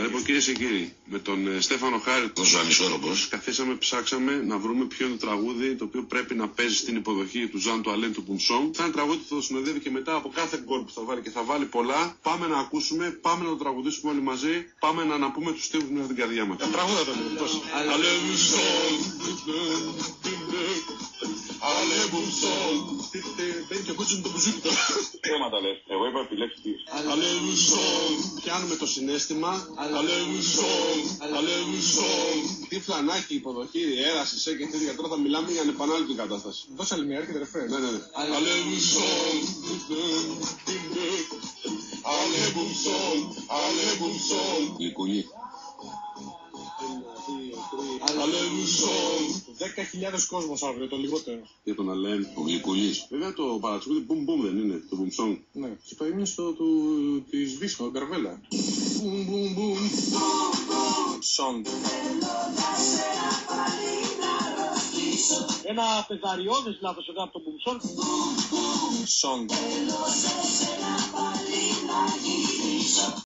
Λοιπόν, κυρίες και κύριοι, με τον Στέφανο Χάρη, ο Ζωανισόρροπος, καθίσαμε, ψάξαμε να βρούμε ποιο είναι το τραγούδι το οποίο πρέπει να παίζει στην υποδοχή του Ζαν Τουαλέν του Πουμσόν. Θα είναι τραγούδι που θα το συνοδεύει και μετά από κάθε γκολ που θα βάλει και θα βάλει πολλά. Πάμε να ακούσουμε, πάμε να το τραγουδήσουμε όλοι μαζί, πάμε να αναπούμε τους στίχους με την καρδιά μας. Τραγούδα το λίγο, πώς. Ale Πουμσόν. Μπαίνει και ο κότσος με το μπουζούκι τώρα. Θέματα λες, εγώ είπα επιλέξεις. Ale Πουμσόν. Πιάνουμε το συναίσθημα. Ale Πουμσόν. Ale Πουμσόν. Τι φλανάκι, υποδοχή, έραση, σε και τέτοια. Τώρα θα μιλάμε για ανεπανάληπτη κατάσταση. Δώσε άλλη μια, έρχεται ρεφρέν. Ναι. Ale Πουμσόν. Ale Πουμσόν. Ale Πουμσόν. Γλυκούλη. Ale Πουμσόν. 10.000 κόσμος αύριο, το λιγότερο. Για τον Αλέν. Ο Γλυκούλης. Βέβαια το παρατσούκι μπουμ μπουμ δεν είναι, το Πουμσόν. Ναι. Και το ήμουν στο της Βίσχο, Γκαρβέλα. Μπουμ μπουμ μπουμ. Σόντ. Ένα πεζαριώδες λάθος εδώ από τον Πουμσόν. Σόντ.